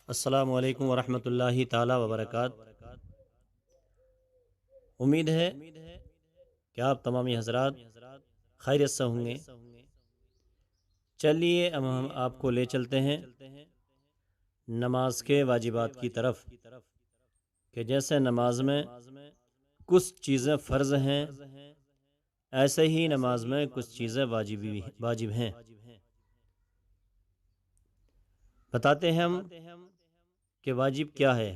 السلام علیکم ورحمۃ اللہ تعالی وبرکاتہ۔ امید ہے کہ آپ تمامی حضرات خیریت سے ہوں گے۔ چلیے اب ہم آپ کو لے چلتے ہیں نماز کے واجبات کی طرف، کہ جیسے نماز میں کچھ چیزیں فرض ہیں، ایسے ہی نماز میں کچھ چیزیں واجب ہیں۔ بتاتے ہیں ہم کہ واجب کیا ہے۔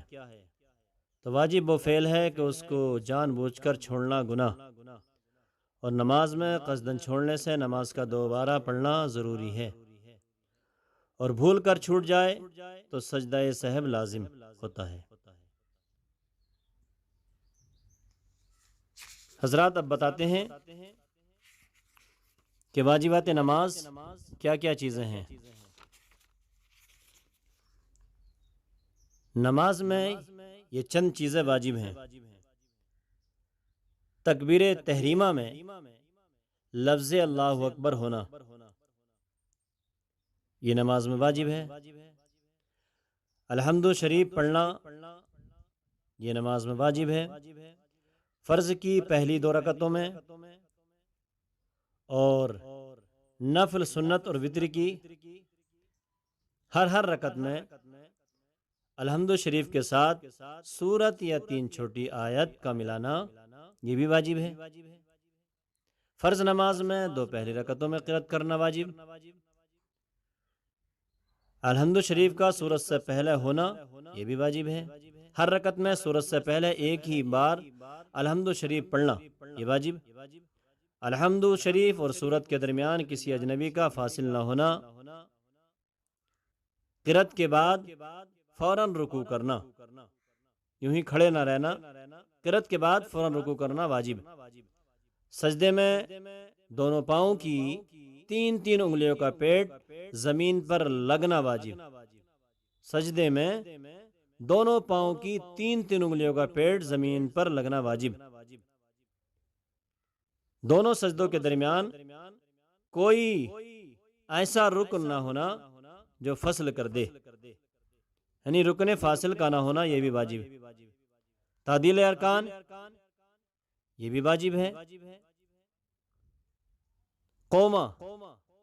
تو واجب وہ فعل ہے کہ اس کو جان بوجھ کر چھوڑنا گناہ، اور نماز میں قصداً چھوڑنے سے نماز کا دوبارہ پڑھنا ضروری ہے، اور بھول کر چھوٹ جائے تو سجدہ سہو لازم ہوتا ہے۔ حضرات اب بتاتے ہیں کہ واجبات نماز کیا کیا چیزیں ہیں۔ نماز میں یہ چند چیزیں واجب ہیں۔ تکبیر تحریمہ میں لفظ اللہ اکبر ہونا، یہ نماز میں واجب ہے۔ الحمد شریف پڑھنا، یہ نماز میں واجب ہے۔ فرض کی پہلی 2 رکعتوں میں، اور نفل سنت اور وتر کی ہر رکعت میں الحمد شریف کے ساتھ سورت یا 3 چھوٹی آیت کا ملانا، یہ بھی واجب ہے۔ فرض نماز میں 2 پہلی رکعتوں میں قرأت کرنا واجب۔ الحمد شریف کا سورت سے پہلے ہونا، یہ بھی واجب ہے۔ ہر رکعت میں سورت سے پہلے ایک ہی بار الحمد شریف پڑھنا، یہ واجب۔ الحمد شریف اور سورت کے درمیان کسی اجنبی کا فاصل نہ ہونا۔ قرأت کے بعد فوراً رکوع کرنا، یوں ہی کھڑے نہ رہنا، قرأت کے بعد فوراً رکوع کرنا واجب۔ سجدے میں دونوں پاؤں کی 3 انگلیوں کا پیٹ زمین پر لگنا واجب۔ سجدے میں دونوں پاؤں کی 3 انگلیوں کا پیٹ زمین پر لگنا واجب۔ دونوں سجدوں کے درمیان کوئی ایسا رکن نہ ہونا جو فصل کر دے، یعنی رکن فاصل کا نہ ہونا، یہ بھی واجب ہے۔ تعدیل ارکان، یہ بھی واجب ہے۔ قومہ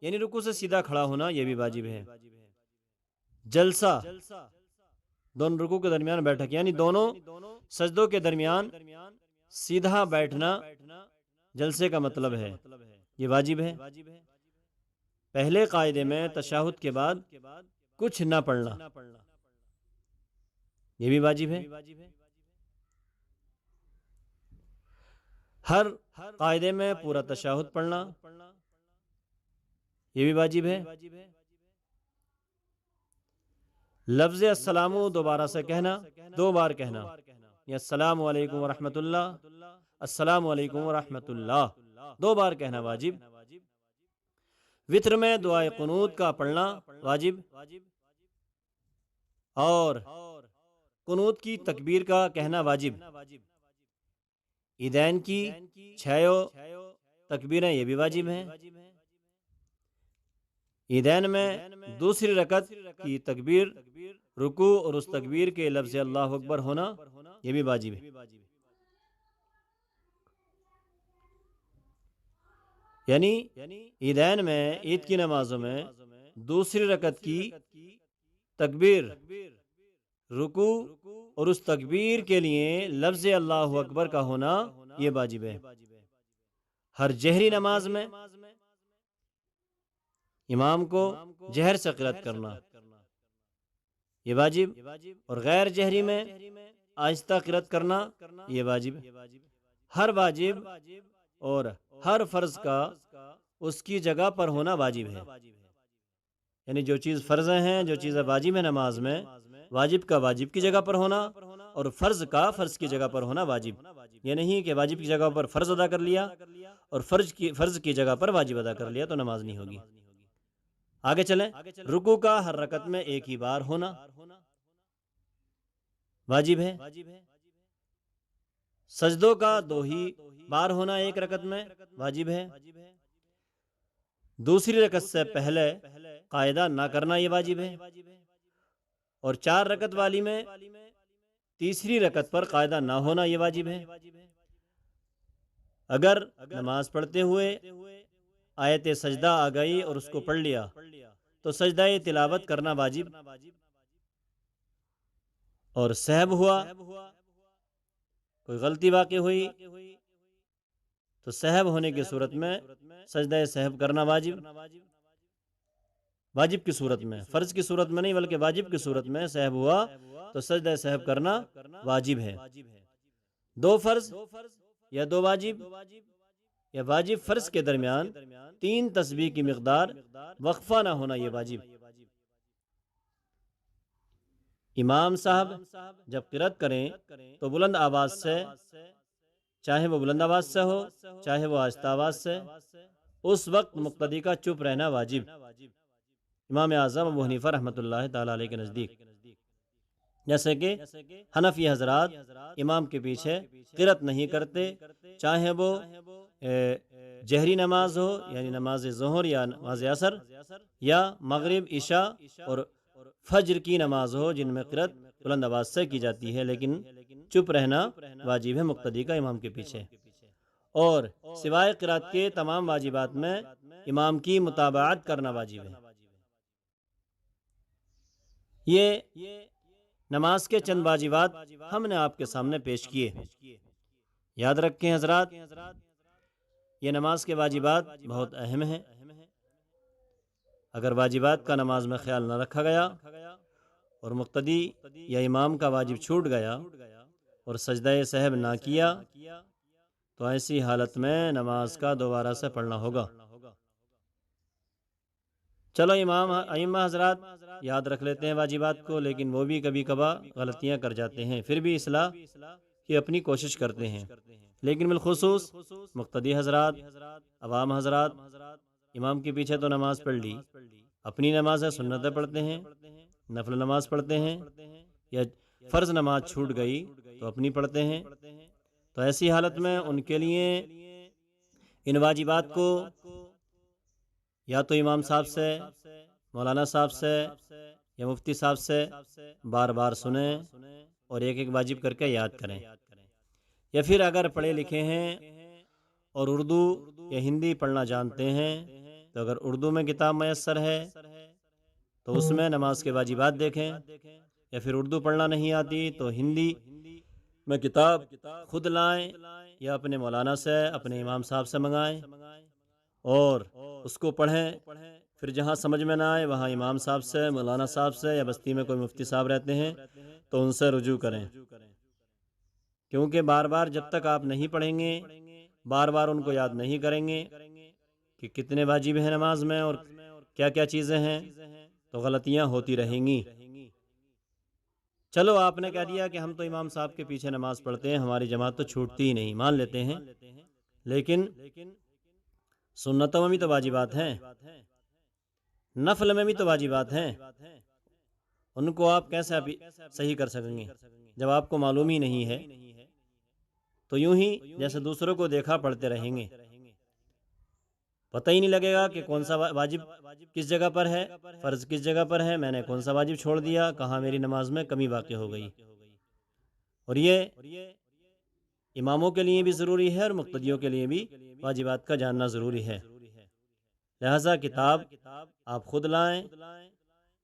یعنی رکوع سے سیدھا کھڑا ہونا، یہ بھی واجب ہے۔ جلسہ، دونوں رکوع کے درمیان بیٹھک، یعنی دونوں سجدوں کے درمیان سیدھا بیٹھنا جلسے کا مطلب ہے، یہ واجب ہے۔ پہلے قاعدے میں تشہد کے بعد کچھ نہ پڑھنا، یہ بھی واجب ہے۔ ہر قاعدے میں پورا تشہد پڑھنا، یہ بھی واجب ہے۔ لفظ السلام دوبارہ سے کہنا، 2 بار کہنا، یا السلام علیکم ورحمۃ اللہ، السلام علیکم ورحمۃ اللہ، 2 بار کہنا واجب۔ وتر میں دعائے قنوت کا پڑھنا واجب، اور قنوت کی تکبیر کا کہنا واجب۔ عیدین کی 6 تکبیریں، یہ بھی واجب ہیں۔ عیدین میں دوسری رکعت کی تکبیر، رکوع اور اس تکبیر کے لفظ اللہ اکبر ہونا، یہ بھی واجب ہے۔ یعنی عیدین میں، عید کی نمازوں میں دوسری رکعت کی تکبیر، رکوع اور اس تکبیر کے لیے لفظ اللہ اکبر کا ہونا، یہ واجب ہے۔ ہر جہری نماز میں امام کو جہر سے قرأت کرنا، یہ واجب، اور غیر جہری میں آہستہ قرأت کرنا، یہ واجب۔ ہر واجب اور ہر فرض کا اس کی جگہ پر ہونا واجب ہے، یعنی جو چیز فرض ہیں، جو چیزیں واجب ہیں نماز میں، واجب کا واجب کی جگہ پر ہونا، اور فرض کا فرض کی جگہ پر ہونا واجب۔ یہ نہیں کہ واجب کی جگہ پر فرض ادا کر لیا اور فرض کی جگہ پر واجب ادا کر لیا تو نماز نہیں ہوگی۔ آگے چلیں، رکوع کا ہر رکعت میں ایک ہی بار ہونا واجب ہے۔ سجدوں کا 2 ہی بار ہونا ایک رکعت میں واجب ہے۔ دوسری رکعت سے پہلے قاعدہ نہ کرنا، یہ واجب ہے۔ اور 4 رکعت والی میں تیسری رکعت پر قاعدہ نہ ہونا یہ واجب ہے۔ اگر نماز پڑھتے ہوئے آیت سجدہ آ گئی اور اس کو پڑھ لیا تو سجدہ تلاوت کرنا واجب، اور سہو ہوا، کوئی غلطی واقع ہوئی تو سہو ہونے کی صورت میں سجدہ سہو کرنا واجب، واجب کی صورت میں، فرض کی صورت میں نہیں بلکہ واجب کی صورت میں سہو ہوا تو سجدہ سہو کرنا واجب ہے۔ 2 فرض یا 2 واجب یا واجب فرض کے درمیان 3 تسبیح کی مقدار وقفہ نہ ہونا یہ واجب۔ امام صاحب جب قرات کریں تو بلند آواز سے، چاہے وہ بلند آواز سے ہو چاہے وہ آہستہ آواز سے، اس وقت مقتدی کا چپ رہنا واجب، امام اعظم ابو حنیفہ رحمۃ اللہ تعالی علیہ کے نزدیک۔ جیسے کہ حنفی حضرات امام کے پیچھے قرات نہیں کرتے، چاہے وہ جہری نماز ہو یعنی نماز ظہر یا نماز عصر، یا مغرب عشاء اور فجر کی نماز ہو جن میں قرات بلند آواز سے کی جاتی ہے، لیکن چپ رہنا واجب ہے مقتدی کا امام کے پیچھے۔ اور سوائے قرات کے تمام واجبات میں امام کی متابعت کرنا واجب ہے۔ یہ نماز کے چند واجبات ہم نے آپ کے سامنے پیش کیے، یاد رکھیں حضرات، یہ نماز کے واجبات بہت اہم ہیں۔ اگر واجبات کا نماز میں خیال نہ رکھا گیا اور مقتدی یا امام کا واجب چھوٹ گیا اور سجدہ سہو نہ کیا تو ایسی حالت میں نماز کا دوبارہ سے پڑھنا ہوگا۔ چلو ائمہ حضرات یاد رکھ لیتے ہیں واجبات کو، لیکن وہ بھی کبھی کبھار غلطیاں کر جاتے ہیں، پھر بھی اصلاح کی اپنی کوشش کرتے ہیں، لیکن بالخصوص مقتدی حضرات، عوام حضرات امام کے پیچھے تو نماز پڑھ لی، اپنی نماز سنتیں پڑھتے ہیں، نفل نماز پڑھتے ہیں، یا فرض نماز چھوٹ گئی تو اپنی پڑھتے ہیں، تو ایسی حالت میں ان کے لیے ان واجبات کو یا تو امام صاحب سے، مولانا صاحب سے یا مفتی صاحب سے بار بار سنیں اور ایک ایک واجب کر کے یاد کریں، یا پھر اگر پڑھے لکھے ہیں اور اردو یا ہندی پڑھنا جانتے ہیں تو اگر اردو میں کتاب میسر ہے تو اس میں نماز کے واجبات دیکھیں، یا پھر اردو پڑھنا نہیں آتی تو ہندی میں کتاب خود لائیں یا اپنے مولانا سے، اپنے امام صاحب سے منگائیں اور اس کو پڑھیں، پھر جہاں سمجھ میں نہ آئے وہاں امام صاحب سے، مولانا صاحب سے، یا بستی میں کوئی مفتی صاحب رہتے ہیں تو ان سے رجوع کریں، کیونکہ بار بار جب تک آپ نہیں پڑھیں گے، بار بار ان کو یاد نہیں کریں گے کہ کتنے واجب ہیں نماز میں اور کیا کیا چیزیں ہیں، تو غلطیاں ہوتی رہیں گی۔ چلو آپ نے کہہ دیا کہ ہم تو امام صاحب کے پیچھے نماز پڑھتے ہیں، ہماری جماعت تو چھوٹتی ہی نہیں، مان لیتے ہیں، لیکن سنتوں میں بھی تو واجبات ہیں، نفل میں بھی تو واجبات ہیں، ان کو آپ کیسے صحیح کر سکیں گے جب آپ کو معلوم ہی نہیں ہے؟ تو یوں ہی جیسے دوسروں کو دیکھا پڑھتے رہیں گے، پتہ ہی نہیں لگے گا کہ کون سا واجب کس جگہ پر ہے، فرض کس جگہ پر ہے، میں نے کون سا واجب چھوڑ دیا، کہاں میری نماز میں کمی واقع ہو گئی۔ اور یہ اماموں کے لیے بھی ضروری ہے اور مقتدیوں کے لیے بھی واجبات کا جاننا ضروری ہے۔ لہٰذا کتاب آپ خود لائیں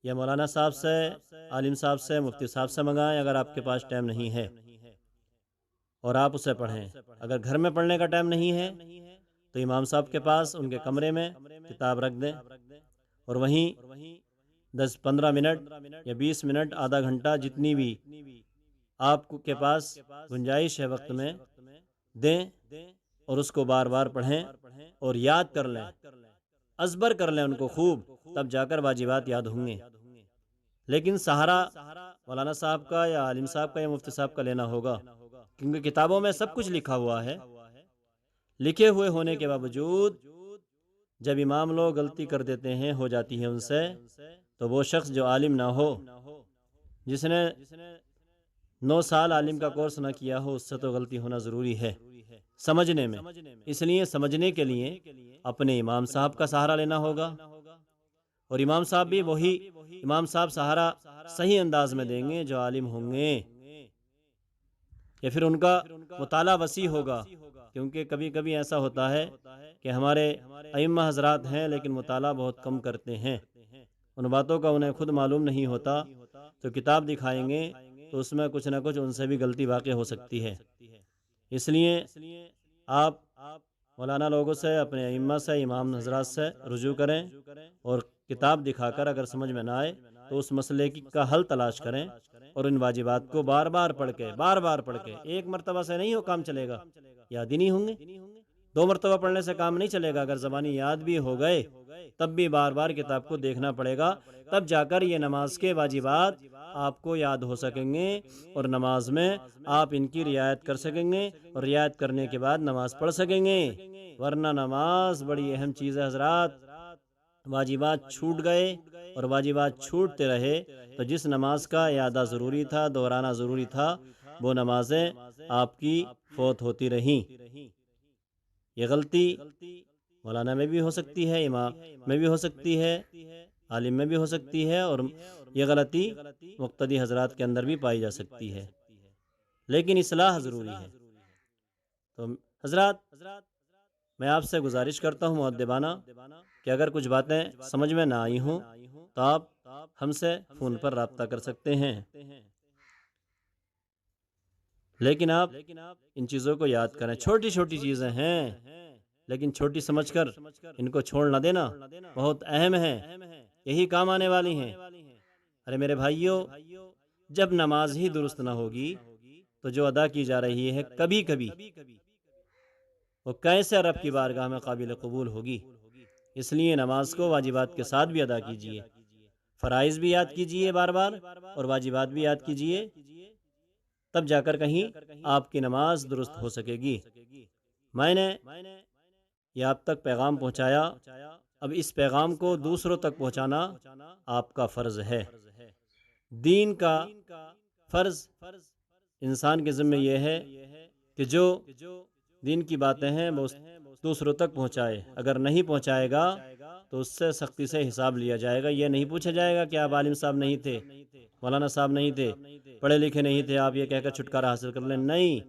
یا مولانا صاحب سے، عالم صاحب سے، مفتی صاحب سے منگائیں اگر آپ کے پاس ٹائم نہیں ہے، اور آپ اسے پڑھیں۔ اگر گھر میں پڑھنے کا ٹائم نہیں ہے تو امام صاحب کے پاس ان کے کمرے میں کتاب رکھ دیں اور وہیں 10-15 منٹ یا 20 منٹ، آدھا گھنٹہ، جتنی بھی آپ کے پاس گنجائش ہے وقت میں دیں اور اس کو بار بار پڑھیں اور یاد کر لیں، ازبر کر لیں ان کو خوب، تب جا کر واجبات یاد ہوں گے۔ لیکن سہارا مولانا صاحب کا یا عالم صاحب کا یا مفتی صاحب کا لینا ہوگا، کیونکہ کتابوں میں سب کچھ لکھا ہوا ہے، لکھے ہوئے ہونے کے باوجود جب امام لوگ غلطی کر دیتے ہیں، ہو جاتی ہے ان سے، تو وہ شخص جو عالم نہ ہو، جس نے 9 سال عالم کا کورس نہ کیا ہو، اس سے تو غلطی ہونا ضروری ہے سمجھنے میں۔ اس لیے سمجھنے کے لیے اپنے امام صاحب کا سہارا لینا ہوگا، اور امام صاحب بھی وہی امام صاحب سہارا صحیح انداز میں دیں گے جو عالم ہوں گے، یا پھر ان کا مطالعہ وسیع ہوگا، کیونکہ کبھی کبھی ایسا ہوتا ہے کہ ہمارے ائمہ حضرات ہیں لیکن مطالعہ بہت کم کرتے ہیں، ان باتوں کا انہیں خود معلوم نہیں ہوتا، تو کتاب دکھائیں گے تو اس میں کچھ نہ کچھ ان سے بھی غلطی واقع ہو سکتی ہے۔ اس لیے آپ مولانا لوگوں سے، اپنے ائمہ سے، امام حضرات سے رجوع کریں اور کتاب دکھا کر اگر سمجھ میں نہ آئے تو اس مسئلے کا حل تلاش کریں، اور ان واجبات کو بار بار پڑھ کے ایک مرتبہ سے نہیں ہو کام چلے گا، یاد ہی نہیں ہوں گے، 2 مرتبہ پڑھنے سے کام نہیں چلے گا، اگر زبانی یاد بھی ہو گئے تب بھی بار بار کتاب کو دیکھنا پڑے گا، تب جا کر یہ نماز کے واجبات آپ کو یاد ہو سکیں گے، اور نماز میں آپ ان کی رعایت کر سکیں گے، اور رعایت کرنے کے بعد نماز پڑھ سکیں گے، ورنہ نماز بڑی اہم چیز ہے حضرات، واجبات چھوٹ گئے اور واجبات چھوٹتے رہے تو جس نماز کا اعادہ ضروری تھا، دہرانا ضروری تھا، وہ نمازیں آپ کی فوت ہوتی رہیں۔ یہ غلطی مولانا میں بھی ہو سکتی ہے، امام میں بھی ہو سکتی ہے، عالم میں بھی ہو سکتی ہے، اور یہ غلطی مقتدی حضرات کے اندر بھی پائی جا سکتی ہے، لیکن اصلاح ضروری ہے۔ تو حضرات، میں آپ سے گزارش کرتا ہوں مؤدبانہ کہ اگر کچھ باتیں سمجھ میں نہ آئی ہوں تو آپ ہم سے فون پر رابطہ کر سکتے ہیں، لیکن آپ ان چیزوں کو یاد کریں، چھوٹی چھوٹی چیزیں ہیں لیکن چھوٹی سمجھ کر ان کو چھوڑ نہ دینا، بہت اہم ہے، یہی کام آنے والی ہیں۔ ارے میرے بھائیوں، جب نماز ہی درست نہ ہوگی تو جو ادا کی جا رہی ہے کبھی کبھی، وہ کیسے رب کی بارگاہ میں قابل قبول ہوگی؟ اس لیے نماز کو واجبات کے ساتھ بھی ادا کیجیے، فرائض بھی یاد کیجیے بار بار، اور واجبات بھی یاد کیجیے، تب جا کر کہیں آپ کی نماز درست ہو سکے گی۔ میں نے یہ آپ تک پیغام پہنچایا، اب اس پیغام کو دوسروں تک پہنچانا آپ کا فرض ہے۔ دین کا فرض انسان کے ذمہ یہ ہے کہ جو دین کی باتیں ہیں وہ دوسروں تک پہنچائے، اگر نہیں پہنچائے گا تو اس سے سختی سے حساب لیا جائے گا۔ یہ نہیں پوچھا جائے گا کہ آپ عالم صاحب نہیں تھے، مولانا صاحب نہیں تھے، پڑھے لکھے نہیں تھے، آپ یہ کہہ کر چھٹکارا حاصل کر لیں، نہیں،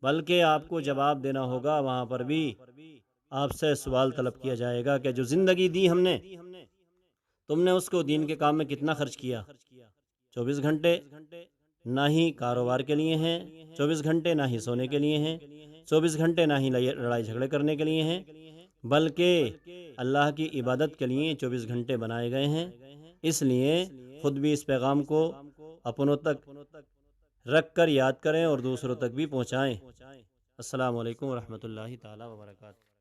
بلکہ آپ کو جواب دینا ہوگا، وہاں پر بھی آپ سے سوال طلب کیا جائے گا کہ جو زندگی دی ہم نے، تم نے اس کو دین کے کام میں کتنا خرچ کیا؟ 24 گھنٹے نہ ہی کاروبار کے لیے ہیں، 24 گھنٹے نہ ہی سونے کے لیے ہیں، 24 گھنٹے نہ ہی لڑائی جھگڑے کرنے کے لیے ہیں، بلکہ اللہ کی عبادت کے لیے 24 گھنٹے بنائے گئے ہیں۔ اس لیے خود بھی اس پیغام کو اپنوں تک رکھ کر یاد کریں اور دوسروں تک بھی پہنچائیں۔ السلام علیکم ورحمۃ اللہ تعالی وبرکاتہ۔